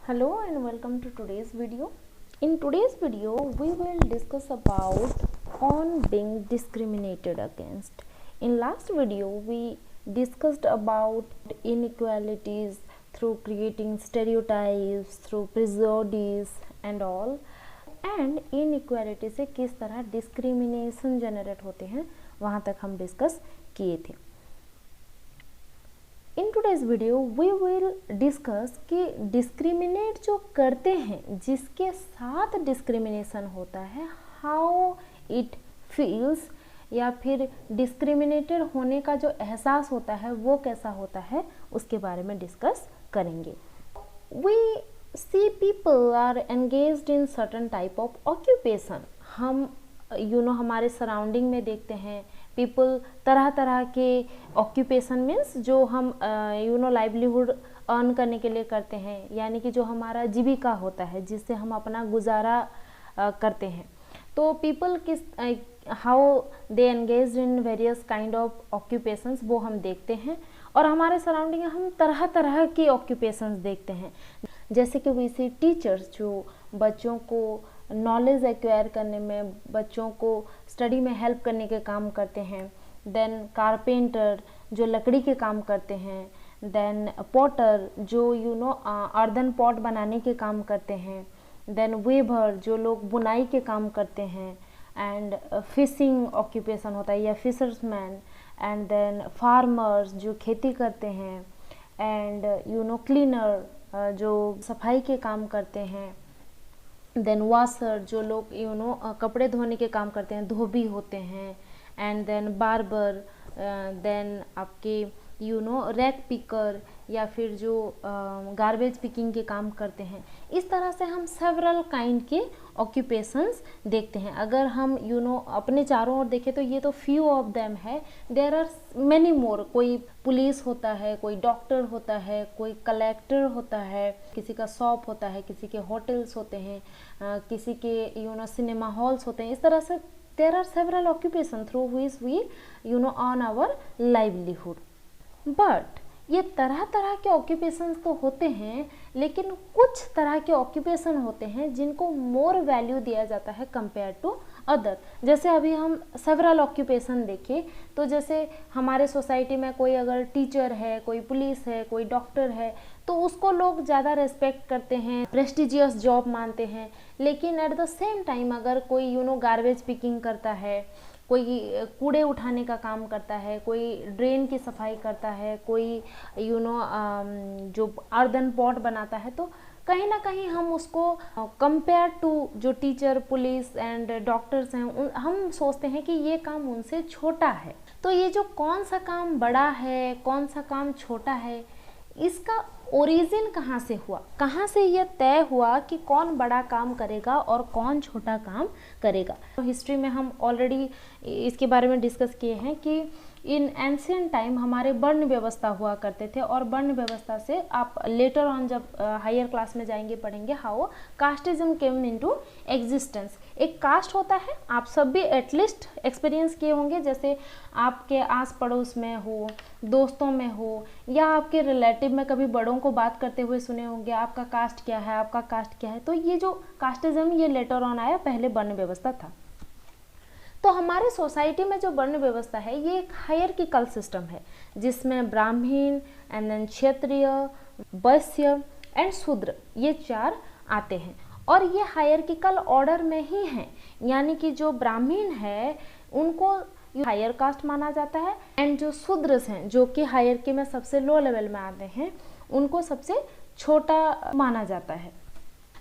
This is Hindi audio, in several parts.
Hello and welcome to today's video. In today's video, we will discuss about on being discriminated against. In last video, we discussed about inequalities through creating stereotypes, through prejudice and all. And inequality से किस तरह डिस्क्रिमिनेशन जनरेट होते हैं वहाँ तक हम डिस्कस किए थे. In today's video we will discuss कि डिस्क्रिमिनेट जो करते हैं, जिसके साथ डिस्क्रिमिनेशन होता है, हाउ इट फील्स, या फिर डिस्क्रिमिनेटेड होने का जो एहसास होता है वो कैसा होता है, उसके बारे में डिस्कस करेंगे. We see people are engaged in certain type of occupation. हम हमारे सराउंडिंग में देखते हैं पीपल तरह तरह के ऑक्यूपेशन मीन्स जो हम लाइवलीहुड अर्न करने के लिए करते हैं, यानी कि जो हमारा जीविका होता है जिससे हम अपना गुजारा करते हैं. तो पीपल किस how they engage in various kind of occupations वो हम देखते हैं. और हमारे सराउंडिंग में हम तरह तरह के ऑक्यूपेशंस देखते हैं, जैसे कि वैसे टीचर्स जो बच्चों को नॉलेज एक्वायर करने में, बच्चों को स्टडी में हेल्प करने के काम करते हैं. देन कारपेंटर जो लकड़ी के काम करते हैं. देन पॉटर जो अर्दन पॉट बनाने के काम करते हैं. देन वेवर जो लोग बुनाई के काम करते हैं. एंड फिशिंग ऑक्यूपेशन होता है या फिशर्समैन. एंड देन फार्मर्स जो खेती करते हैं. एंड क्लीनर जो सफाई के काम करते हैं. देन वॉशर जो लोग कपड़े धोने के काम करते हैं, धोबी होते हैं. एंड देन बार्बर, देन आपके रैक पिकर या फिर जो गार्बेज पिकिंग के काम करते हैं. इस तरह से हम सेवरल काइंड के ऑक्यूपेशंस देखते हैं. अगर हम अपने चारों ओर देखें तो ये तो फ्यू ऑफ देम है. There are many more. कोई पुलिस होता है, कोई डॉक्टर होता है, कोई कलेक्टर होता है, किसी का शॉप होता है, किसी के होटल्स होते हैं, किसी के सिनेमा हॉल्स होते हैं. इस तरह से there are several occupation through which we earn our livelihood. But ये तरह तरह के ऑक्यूपेशन तो होते हैं, लेकिन कुछ तरह के ऑक्यूपेशन होते हैं जिनको मोर वैल्यू दिया जाता है कंपेयर टू अदर. जैसे अभी हम सेवरल ऑक्यूपेशन देखें तो जैसे हमारे सोसाइटी में कोई अगर टीचर है, कोई पुलिस है, कोई डॉक्टर है, तो उसको लोग ज़्यादा रेस्पेक्ट करते हैं, प्रेस्टिजियस जॉब मानते हैं. लेकिन एट द सेम टाइम अगर कोई गार्बेज पिकिंग करता है, कोई कूड़े उठाने का काम करता है, कोई ड्रेन की सफाई करता है, कोई जो अर्दन पॉट बनाता है, तो कहीं ना कहीं हम उसको कंपेयर टू जो टीचर, पुलिस एंड डॉक्टर्स हैं, हम सोचते हैं कि ये काम उनसे छोटा है. तो ये जो कौन सा काम बड़ा है, कौन सा काम छोटा है, इसका ओरिजिन कहाँ से हुआ, कहाँ से ये तय हुआ कि कौन बड़ा काम करेगा और कौन छोटा काम करेगा. तो हिस्ट्री में हम ऑलरेडी इसके बारे में डिस्कस किए हैं कि इन एंशियंट टाइम हमारे वर्ण व्यवस्था हुआ करते थे. और वर्ण व्यवस्था से आप लेटर ऑन जब हायर क्लास में जाएंगे पढ़ेंगे how casteism came into existence. एक कास्ट होता है, आप सब भी एटलीस्ट एक्सपीरियंस किए होंगे, जैसे आपके आस पड़ोस में हो, दोस्तों में हो, या आपके रिलेटिव में कभी बड़ों को बात करते हुए सुने होंगे आपका कास्ट क्या है, आपका कास्ट क्या है. तो ये जो कास्टिज्म ये लेटर ऑन आया, पहले वर्ण व्यवस्था था. तो हमारे सोसाइटी में जो वर्ण व्यवस्था है ये एक हायरार्किकल सिस्टम है, जिसमें ब्राह्मण and then Kshatriya, Vysya and शूद्र ये चार आते हैं. और ये हायरार्किकल ऑर्डर में ही हैं, यानी कि जो ब्राह्मण है उनको हायर कास्ट माना जाता है, एंड जो शूद्र हैं जो कि हायरार्की में सबसे लो लेवल में आते हैं उनको सबसे छोटा माना जाता है.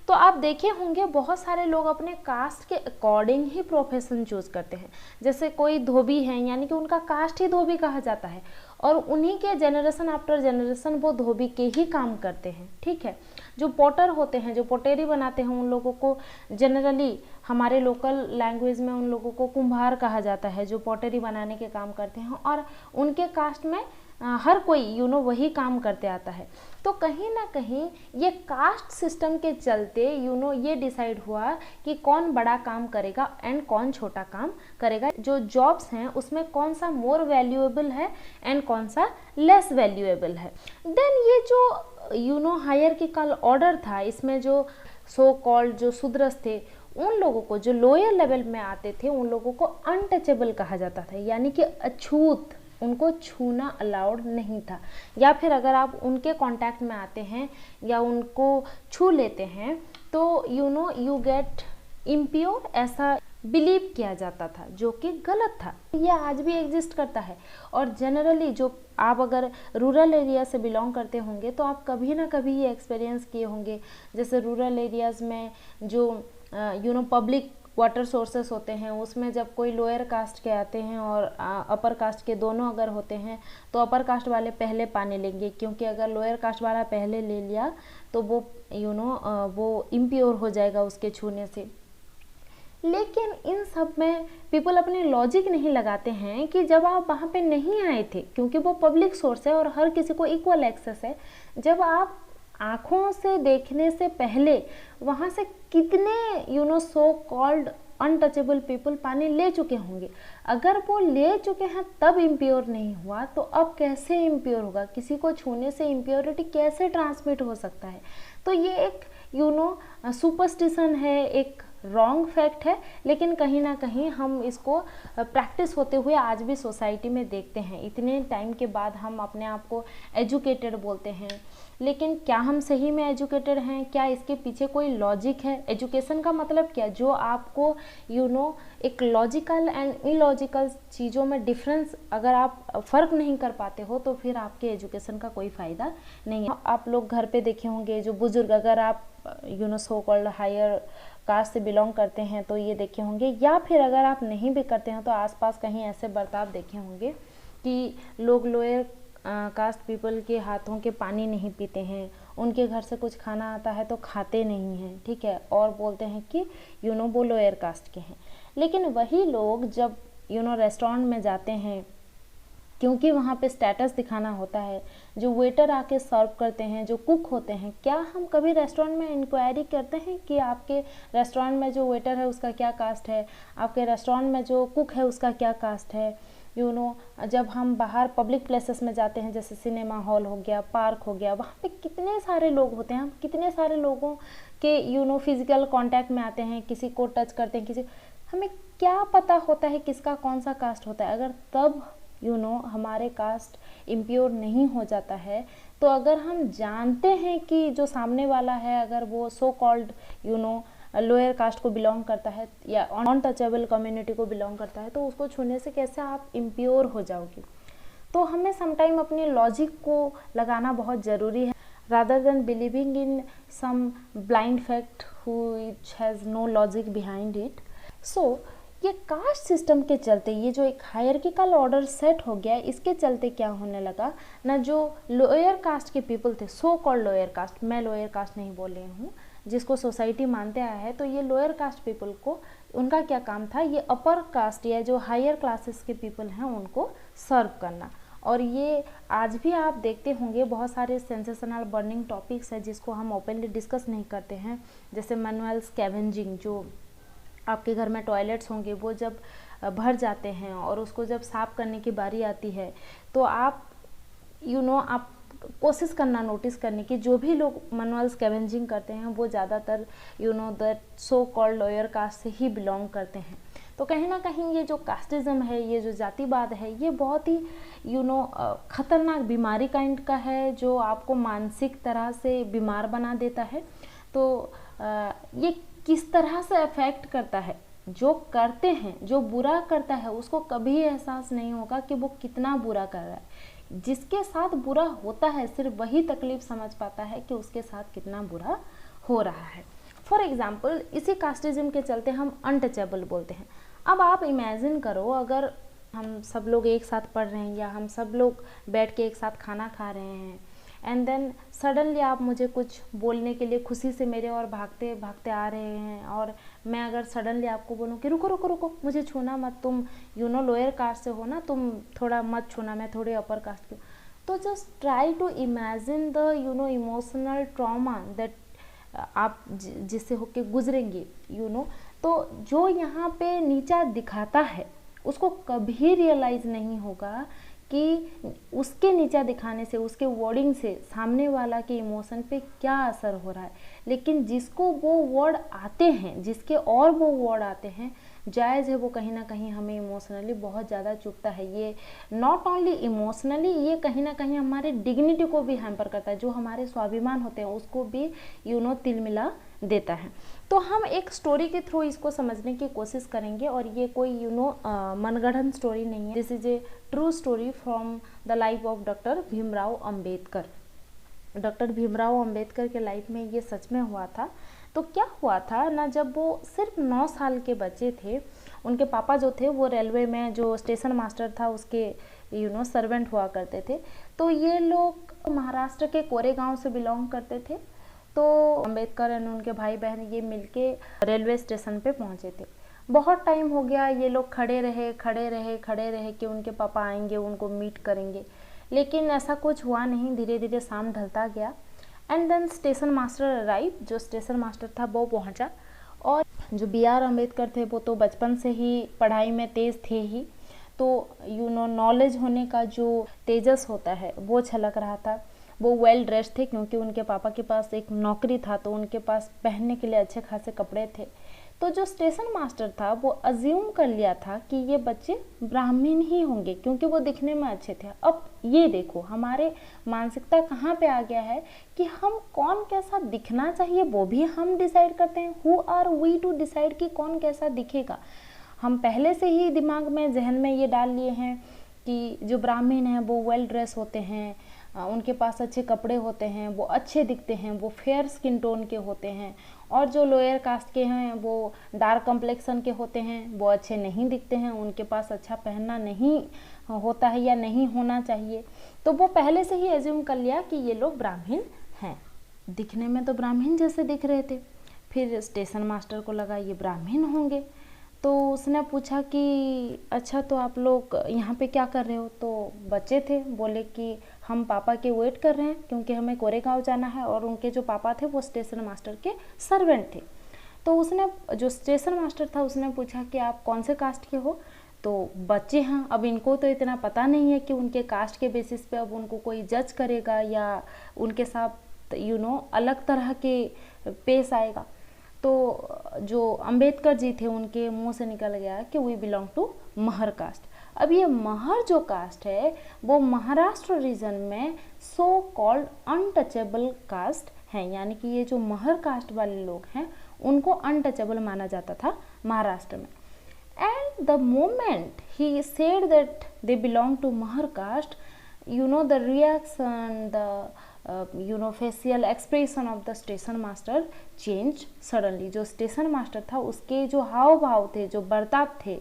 तो आप देखे होंगे बहुत सारे लोग अपने कास्ट के अकॉर्डिंग ही प्रोफेशन चूज करते हैं. जैसे कोई धोबी है, यानी कि उनका कास्ट ही धोबी कहा जाता है, और उन्हीं के जनरेशन आफ्टर जनरेशन वो धोबी के ही काम करते हैं. ठीक है. जो पॉटर होते हैं, जो पोटेरी बनाते हैं, उन लोगों को जनरली हमारे लोकल लैंग्वेज में उन लोगों को कुम्हार कहा जाता है, जो पोटेरी बनाने के काम करते हैं. और उनके कास्ट में हर कोई वही काम करते आता है. तो कहीं ना कहीं ये कास्ट सिस्टम के चलते ये डिसाइड हुआ कि कौन बड़ा काम करेगा एंड कौन छोटा काम करेगा. जो जॉब्स हैं उसमें कौन सा मोर वैल्यूएबल है एंड कौन सा लेस वैल्यूएबल है. देन ये जो हायरार्किकल ऑर्डर था, इसमें जो सो कॉल्ड जो शूद्रस थे, उन लोगों को जो लोअर लेवल में आते थे उन लोगों को अनटचेबल कहा जाता था, यानी कि अछूत, उनको छूना अलाउड नहीं था। या फिर अगर आप उनके कांटेक्ट में आते हैं या उनको छू लेते हैं तो यू गेट इम्प्योर, ऐसा बिलीव किया जाता था, जो कि गलत था। ये आज भी एग्जिस्ट करता है। और जनरली जो आप अगर रूरल एरिया से बिलोंग करते होंगे तो आप कभी ना कभी ये एक्सपीरियंस किए होंगे, जैसे रूरल एरियाज़ में जो पब्लिक वाटर सोर्सेस होते हैं, उसमें जब कोई लोअर कास्ट के आते हैं और अपर कास्ट के दोनों अगर होते हैं तो अपर कास्ट वाले पहले पानी लेंगे, क्योंकि अगर लोअर कास्ट वाला पहले ले लिया तो वो वो इम्प्योर हो जाएगा उसके छूने से। लेकिन इन सब में पीपल अपनी लॉजिक नहीं लगाते हैं कि जब आप वहाँ पे नहीं आए थे, क्योंकि वो पब्लिक सोर्स है और हर किसी को इक्वल एक्सेस है, जब आप आँखों से देखने से पहले वहाँ से कितने सो कॉल्ड अनटचेबल पीपल पानी ले चुके होंगे। अगर वो ले चुके हैं तब इम्प्योर नहीं हुआ तो अब कैसे इम्प्योर होगा? किसी को छूने से इम्प्योरिटी कैसे ट्रांसमिट हो सकता है? तो ये एक सुपरस्टिशन है, एक रॉन्ग फैक्ट है, लेकिन कहीं ना कहीं हम इसको प्रैक्टिस होते हुए आज भी सोसाइटी में देखते हैं। इतने टाइम के बाद हम अपने आप को एजुकेटेड बोलते हैं, लेकिन क्या हम सही में एजुकेटेड हैं? क्या इसके पीछे कोई लॉजिक है? एजुकेशन का मतलब क्या? जो आपको एक लॉजिकल एंड इलॉजिकल चीज़ों में डिफरेंस, अगर आप फ़र्क नहीं कर पाते हो तो फिर आपके एजुकेशन का कोई फ़ायदा नहीं है। आप लोग घर पे देखे होंगे जो बुजुर्ग, अगर आप सो कॉल्ड हायर कास्ट से बिलोंग करते हैं तो ये देखे होंगे, या फिर अगर आप नहीं भी करते हैं तो आसपास कहीं ऐसे बर्ताव देखे होंगे कि लोग लोअर कास्ट पीपल के हाथों के पानी नहीं पीते हैं, उनके घर से कुछ खाना आता है तो खाते नहीं हैं, ठीक है, और बोलते हैं कि वो लोअर कास्ट के हैं। लेकिन वही लोग जब रेस्टोरेंट में जाते हैं, क्योंकि वहाँ पे स्टेटस दिखाना होता है, जो वेटर आके सर्व करते हैं, जो कुक होते हैं, क्या हम कभी रेस्टोरेंट में इंक्वायरी करते हैं कि आपके रेस्टोरेंट में जो वेटर है उसका क्या कास्ट है, आपके रेस्टोरेंट में जो कुक है उसका क्या कास्ट है? जब हम बाहर पब्लिक प्लेसेस में जाते हैं, जैसे सिनेमा हॉल हो गया, पार्क हो गया, वहाँ पे कितने सारे लोग होते हैं, हम कितने सारे लोगों के फिजिकल कांटेक्ट में आते हैं, किसी को टच करते हैं, किसी, हमें क्या पता होता है किसका कौन सा कास्ट होता है? अगर तब हमारे कास्ट इम्प्योर नहीं हो जाता है, तो अगर हम जानते हैं कि जो सामने वाला है अगर वो सो कॉल्ड लोअर कास्ट को बिलोंग करता है या अनटचेबल कम्युनिटी को बिलोंग करता है, तो उसको छूने से कैसे आप इम्प्योर हो जाओगे? तो हमें समटाइम अपने लॉजिक को लगाना बहुत ज़रूरी है, rather than believing in some blind fact which has no logic behind it. So ये कास्ट सिस्टम के चलते, ये जो एक हायरार्किकल ऑर्डर सेट हो गया, इसके चलते क्या होने लगा ना, जो लोअर कास्ट के पीपल थे, सो कॉल्ड लोअर कास्ट, मैं लोअर कास्ट नहीं बोल रही हूँ, जिसको सोसाइटी मानते आया है, तो ये लोअर कास्ट पीपल को, उनका क्या काम था, ये अपर कास्ट या जो हायर क्लासेस के पीपल हैं उनको सर्व करना। और ये आज भी आप देखते होंगे बहुत सारे सेंसेशनल बर्निंग टॉपिक्स है जिसको हम ओपनली डिस्कस नहीं करते हैं, जैसे मैनुअल स्कैवेंजिंग, जो आपके घर में टॉयलेट्स होंगे वो जब भर जाते हैं और उसको जब साफ़ करने की बारी आती है तो आप आप कोशिश करना नोटिस करने की, जो भी लोग मैनुअल स्कैवेंजिंग करते हैं वो ज़्यादातर that so called lower caste से ही बिलोंग करते हैं। तो कहीं ना कहीं ये जो कास्टिज्म है, ये जो जातिवाद है, ये बहुत ही ख़तरनाक बीमारी काइंड का है, जो आपको मानसिक तरह से बीमार बना देता है। तो ये किस तरह से अफेक्ट करता है, जो करते हैं, जो बुरा करता है उसको कभी एहसास नहीं होगा कि वो कितना बुरा कर रहा है। जिसके साथ बुरा होता है सिर्फ वही तकलीफ समझ पाता है कि उसके साथ कितना बुरा हो रहा है। फॉर एग्जाम्पल, इसी कास्टिज्म के चलते हम अनटचेबल बोलते हैं। अब आप इमेजिन करो, अगर हम सब लोग एक साथ पढ़ रहे हैं या हम सब लोग बैठ के एक साथ खाना खा रहे हैं, एंड देन सडनली आप मुझे कुछ बोलने के लिए खुशी से मेरे और भागते भागते आ रहे हैं, और मैं अगर सडनली आपको बोलूँ कि रुको रुको रुको, मुझे छूना मत, तुम लोअर कास्ट से हो ना, तुम थोड़ा मत छूना, मैं थोड़ी अपर कास्ट की हूँ। तो just try to imagine the emotional trauma that आप जिससे होके गुजरेंगे, तो जो यहाँ पे नीचा दिखाता है उसको कभी रियलाइज़ नहीं होगा कि उसके नीचा दिखाने से, उसके वर्डिंग से सामने वाला के इमोशन पे क्या असर हो रहा है। लेकिन जिसको वो वर्ड आते हैं, जिसके और वो वर्ड आते हैं, जायज़ है वो कहीं ना कहीं हमें इमोशनली बहुत ज़्यादा चुभता है। ये नॉट ओनली इमोशनली, ये कहीं ना कहीं हमारे डिग्निटी को भी हैम्पर करता है, जो हमारे स्वाभिमान होते हैं उसको भी तिलमिला देता है। तो हम एक स्टोरी के थ्रू इसको समझने की कोशिश करेंगे, और ये कोई मनगढ़ंत स्टोरी नहीं है। This is a true story from the life of doctor Bhimrao Ambedkar. Doctor Bhimrao Ambedkar के लाइफ में ये सच में हुआ था। तो क्या हुआ था ना, जब वो सिर्फ 9 साल के बच्चे थे, उनके पापा जो थे वो रेलवे में जो स्टेशन मास्टर था उसके सर्वेंट हुआ करते थे। तो ये लोग महाराष्ट्र के कोरेगांव से बिलोंग करते थे। तो अंबेडकर और उनके भाई बहन ये मिलके रेलवे स्टेशन पे पहुंचे थे। बहुत टाइम हो गया, ये लोग खड़े रहे कि उनके पापा आएंगे, उनको मीट करेंगे, लेकिन ऐसा कुछ हुआ नहीं। धीरे धीरे शाम ढलता गया and then station master arrive. जो स्टेशन मास्टर था वो पहुंचा, और जो BR अम्बेडकर थे वो तो बचपन से ही पढ़ाई में तेज थे ही, तो नॉलेज होने का जो तेजस होता है वो छलक रहा था। वो वेल ड्रेस्ड थे क्योंकि उनके पापा के पास एक नौकरी था, तो उनके पास पहनने के लिए अच्छे खासे कपड़े थे। तो जो स्टेशन मास्टर था वो अज्यूम कर लिया था कि ये बच्चे ब्राह्मण ही होंगे क्योंकि वो दिखने में अच्छे थे। अब ये देखो हमारे मानसिकता कहाँ पे आ गया है कि हम कौन कैसा दिखना चाहिए वो भी हम डिसाइड करते हैं। Who are we to decide कि कौन कैसा दिखेगा। हम पहले से ही दिमाग में, जहन में ये डाल लिए हैं कि जो ब्राह्मण हैं वो वेल ड्रेस होते हैं, उनके पास अच्छे कपड़े होते हैं, वो अच्छे दिखते हैं, वो फेयर स्किन टोन के होते हैं, और जो लोअर कास्ट के हैं वो डार्क कम्प्लेक्शन के होते हैं, वो अच्छे नहीं दिखते हैं, उनके पास अच्छा पहनना नहीं होता है या नहीं होना चाहिए। तो वो पहले से ही एज्यूम कर लिया कि ये लोग ब्राह्मण हैं। दिखने में तो ब्राह्मण जैसे दिख रहे थे। फिर स्टेशन मास्टर को लगा ये ब्राह्मण होंगे, तो उसने पूछा कि अच्छा तो आप लोग यहाँ पे क्या कर रहे हो। तो बच्चे थे, बोले कि हम पापा के वेट कर रहे हैं क्योंकि हमें कोरेगांव जाना है, और उनके जो पापा थे वो स्टेशन मास्टर के सर्वेंट थे। तो उसने, जो स्टेशन मास्टर था, उसने पूछा कि आप कौन से कास्ट के हो। तो बच्चे हैं, अब इनको तो इतना पता नहीं है कि उनके कास्ट के बेसिस पे अब उनको कोई जज करेगा या उनके साथ अलग तरह के पेश आएगा। तो जो अंबेडकर जी थे उनके मुंह से निकल गया कि we belong to Mahar caste. अब ये महर जो कास्ट है वो महाराष्ट्र रीजन में सो कॉल्ड अनटचेबल कास्ट है, यानी कि ये जो महर कास्ट वाले लोग हैं उनको अनटचेबल माना जाता था महाराष्ट्र में। And the moment he said that they belong to Mahar caste, the reaction, the facial expression of the station master changed suddenly। जो स्टेशन मास्टर था उसके जो हाव भाव थे, जो बर्ताव थे,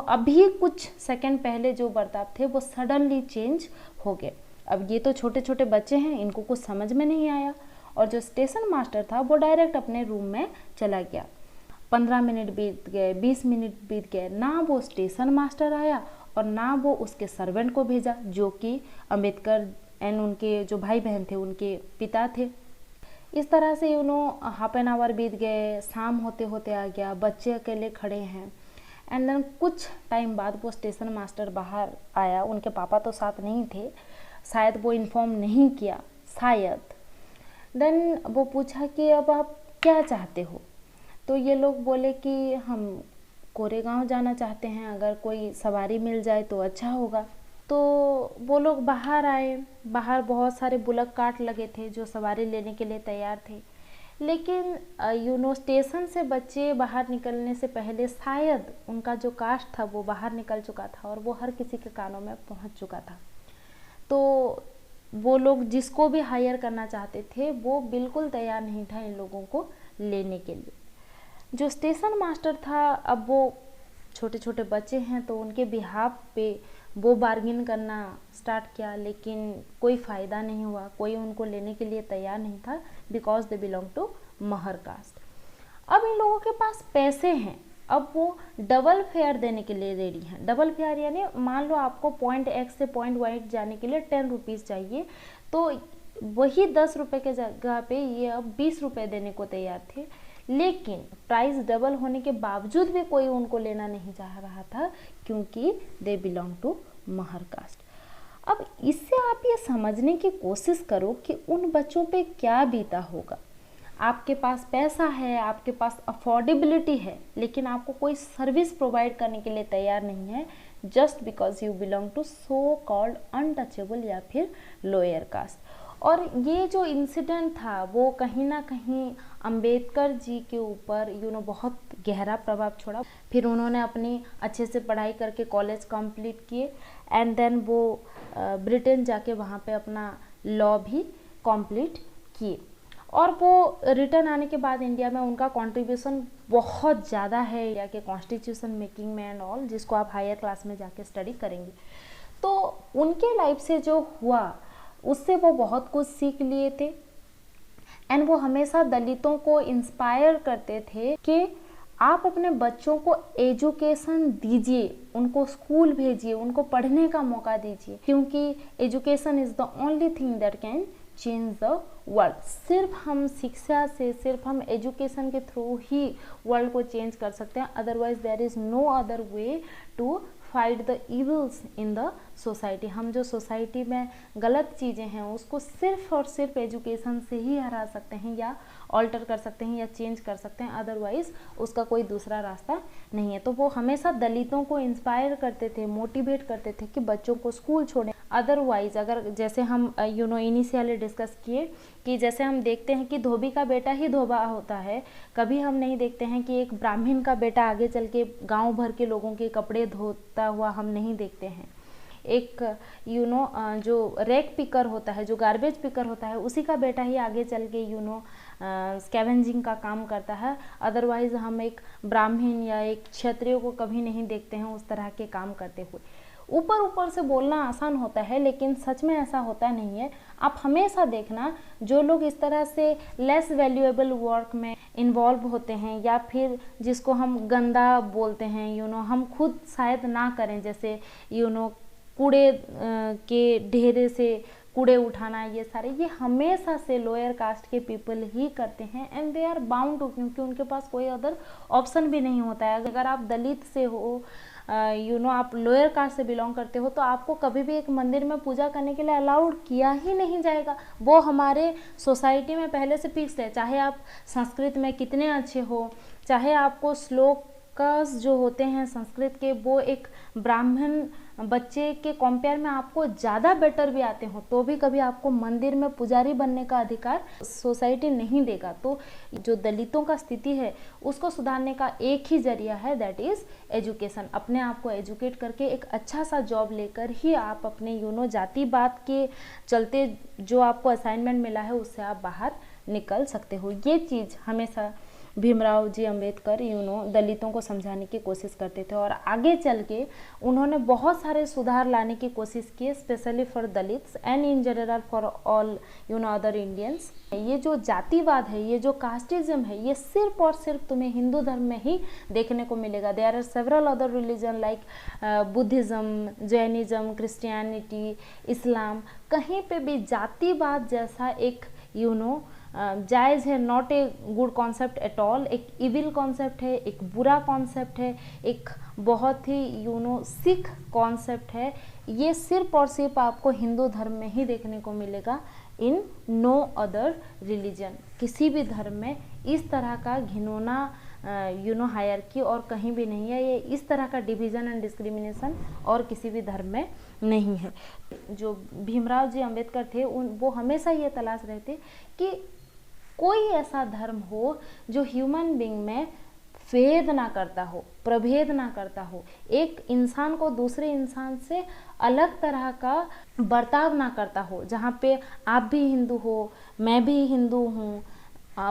अभी कुछ सेकंड पहले जो बर्ताव थे वो सडनली चेंज हो गए। अब ये तो छोटे छोटे बच्चे हैं, इनको कुछ समझ में नहीं आया, और जो स्टेशन मास्टर था वो डायरेक्ट अपने रूम में चला गया। 15 मिनट बीत गए, 20 मिनट बीत गए, ना वो स्टेशन मास्टर आया और ना वो उसके सर्वेंट को भेजा, जो कि अंबेडकर एंड उनके जो भाई बहन थे उनके पिता थे। इस तरह से हाफ एन आवर बीत गए, शाम होते होते आ गया, बच्चे अकेले खड़े हैं। एंड देन कुछ टाइम बाद वो स्टेशन मास्टर बाहर आया, उनके पापा तो साथ नहीं थे, शायद वो इन्फॉर्म नहीं किया, शायद। देन वो पूछा कि अब आप क्या चाहते हो। तो ये लोग बोले कि हम कोरेगांव जाना चाहते हैं, अगर कोई सवारी मिल जाए तो अच्छा होगा। तो वो लोग बाहर आए, बाहर बहुत सारे बुलक कार्ट लगे थे जो सवारी लेने के लिए तैयार थे। लेकिन स्टेशन से बच्चे बाहर निकलने से पहले शायद उनका जो कास्ट था वो बाहर निकल चुका था और वो हर किसी के कानों में पहुंच चुका था। तो वो लोग जिसको भी हायर करना चाहते थे वो बिल्कुल तैयार नहीं था इन लोगों को लेने के लिए। जो स्टेशन मास्टर था, अब वो छोटे छोटे बच्चे हैं तो उनके बिहाफ पे वो बार्गिन करना स्टार्ट किया, लेकिन कोई फ़ायदा नहीं हुआ, कोई उनको लेने के लिए तैयार नहीं था, because they belong to Mahar caste. अब इन लोगों के पास पैसे हैं, अब वो डबल फेयर देने के लिए रेडी हैं। डबल फेयर यानी मान लो आपको पॉइंट X से पॉइंट Y जाने के लिए 10 रुपीज़ चाहिए, तो वही 10 रुपये के जगह पे ये अब 20 रुपये देने को तैयार थे। लेकिन प्राइस डबल होने के बावजूद भी कोई उनको लेना नहीं चाह रहा था, क्योंकि they belong to Mahar caste. अब इससे आप ये समझने की कोशिश करो कि उन बच्चों पे क्या बीता होगा। आपके पास पैसा है, आपके पास अफोर्डेबिलिटी है, लेकिन आपको कोई सर्विस प्रोवाइड करने के लिए तैयार नहीं है, just because you belong to so called untouchable या फिर लोअर कास्ट। और ये जो इंसिडेंट था वो कहीं ना कहीं अंबेडकर जी के ऊपर बहुत गहरा प्रभाव छोड़ा। फिर उन्होंने अपनी अच्छे से पढ़ाई करके कॉलेज कंप्लीट किए एंड देन वो ब्रिटेन जाके वहाँ पे अपना लॉ भी कंप्लीट किए। और वो रिटर्न आने के बाद इंडिया में उनका कंट्रीब्यूशन बहुत ज़्यादा है इंडिया के कॉन्स्टिट्यूशन मेकिंग में एंड ऑल, जिसको आप हायर क्लास में जाके स्टडी करेंगे। तो उनके लाइफ से जो हुआ उससे वो बहुत कुछ सीख लिए थे एंड वो हमेशा दलितों को इंस्पायर करते थे कि आप अपने बच्चों को एजुकेशन दीजिए, उनको स्कूल भेजिए, उनको पढ़ने का मौका दीजिए, क्योंकि education is the only thing that can change the world. सिर्फ हम शिक्षा से, सिर्फ हम एजुकेशन के थ्रू ही वर्ल्ड को चेंज कर सकते हैं, otherwise there is no other way to fight the evils in the society. हम जो सोसाइटी में गलत चीज़ें हैं उसको सिर्फ और सिर्फ एजुकेशन से ही हरा सकते हैं या ऑल्टर कर सकते हैं या चेंज कर सकते हैं, अदरवाइज उसका कोई दूसरा रास्ता नहीं है। तो वो हमेशा दलितों को इंस्पायर करते थे, मोटिवेट करते थे कि बच्चों को स्कूल छोड़ें। अदरवाइज अगर जैसे हम इनिशियली डिस्कस किए कि जैसे हम देखते हैं कि धोबी का बेटा ही धोबा होता है, कभी हम नहीं देखते हैं कि एक ब्राह्मण का बेटा आगे चल के गाँव भर के लोगों के कपड़े धोता हुआ हम नहीं देखते हैं। एक जो रैक पिकर होता है, जो गार्बेज पिकर होता है, उसी का बेटा ही आगे चल के स्कैवेंजिंग का काम करता है। अदरवाइज हम एक ब्राह्मण या एक क्षत्रिय को कभी नहीं देखते हैं उस तरह के काम करते हुए। ऊपर ऊपर से बोलना आसान होता है लेकिन सच में ऐसा होता नहीं है। आप हमेशा देखना जो लोग इस तरह से लेस वैल्यूएबल वर्क में इन्वॉल्व होते हैं या फिर जिसको हम गंदा बोलते हैं, हम खुद शायद ना करें, जैसे कूड़े के ढेरे से कूड़े उठाना, ये सारे ये हमेशा से लोअर कास्ट के पीपल ही करते हैं and they are bound to, क्योंकि उनके पास कोई अदर ऑप्शन भी नहीं होता है। अगर आप दलित से हो, आप लोअर कास्ट से बिलोंग करते हो, तो आपको कभी भी एक मंदिर में पूजा करने के लिए अलाउड किया ही नहीं जाएगा। वो हमारे सोसाइटी में पहले से फिक्स्ड है, चाहे आप संस्कृत में कितने अच्छे हो, चाहे आपको श्लोक जो होते हैं संस्कृत के वो एक ब्राह्मण बच्चे के कंपेयर में आपको ज़्यादा बेटर भी आते हो, तो भी कभी आपको मंदिर में पुजारी बनने का अधिकार सोसाइटी नहीं देगा। तो जो दलितों का स्थिति है उसको सुधारने का एक ही जरिया है, दैट इज़ एजुकेशन। अपने आप को एजुकेट करके एक अच्छा सा जॉब लेकर ही आप अपने जातिवाद के चलते जो आपको असाइनमेंट मिला है उससे आप बाहर निकल सकते हो। ये चीज़ हमेशा भीमराव जी अंबेडकर दलितों को समझाने की कोशिश करते थे और आगे चल के उन्होंने बहुत सारे सुधार लाने की कोशिश की, specially for Dalits and in general for all other Indians. ये जो जातिवाद है, ये जो कास्टिज्म है, ये सिर्फ और सिर्फ तुम्हें हिंदू धर्म में ही देखने को मिलेगा। There are several other religion like Buddhism, Jainism, Christianity, Islam, कहीं पे भी जातिवाद जैसा एक जायज़ है, not a good concept at all. एक इविल कॉन्सेप्ट है, एक बुरा कॉन्सेप्ट है, एक बहुत ही सिख कॉन्सेप्ट है। ये सिर्फ और सिर्फ आपको हिंदू धर्म में ही देखने को मिलेगा, इन नो अदर रिलीजन। किसी भी धर्म में इस तरह का घिनौना हायरकी और कहीं भी नहीं है। ये इस तरह का डिवीज़न एंड डिस्क्रिमिनेशन और किसी भी धर्म में नहीं है। जो भीमराव जी अंबेडकर थे वो हमेशा ये तलाश रहे थे कि कोई ऐसा धर्म हो जो ह्यूमन बीइंग में भेद ना करता हो, प्रभेद ना करता हो, एक इंसान को दूसरे इंसान से अलग तरह का बर्ताव ना करता हो, जहाँ पे आप भी हिंदू हो, मैं भी हिंदू हूँ,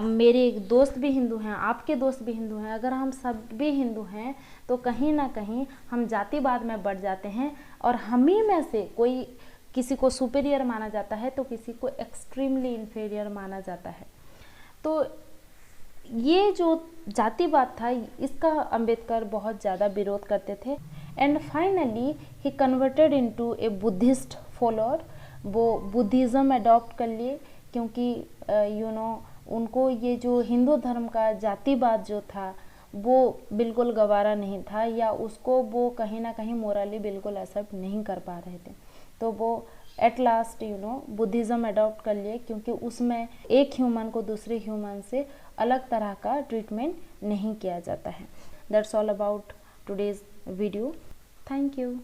मेरे दोस्त भी हिंदू हैं, आपके दोस्त भी हिंदू हैं। अगर हम सब भी हिंदू हैं तो कहीं ना कहीं हम जातिवाद में बढ़ जाते हैं और हम ही में से कोई किसी को सुपीरियर माना जाता है तो किसी को एक्सट्रीमली इन्फीरियर माना जाता है। तो ये जो जातिवाद था इसका अंबेडकर बहुत ज़्यादा विरोध करते थे and finally he converted into A Buddhist follower. वो बुद्धिज़्म अडॉप्ट कर लिए क्योंकि उनको ये जो हिंदू धर्म का जातिवाद जो था वो बिल्कुल गवारा नहीं था या उसको वो कहीं ना कहीं मोरली बिल्कुल एक्सेप्ट नहीं कर पा रहे थे। तो वो एट लास्ट बुद्धिज़्म अडॉप्ट कर लिए, क्योंकि उसमें एक ह्यूमन को दूसरे ह्यूमन से अलग तरह का ट्रीटमेंट नहीं किया जाता है। That's all about today's video. Thank you.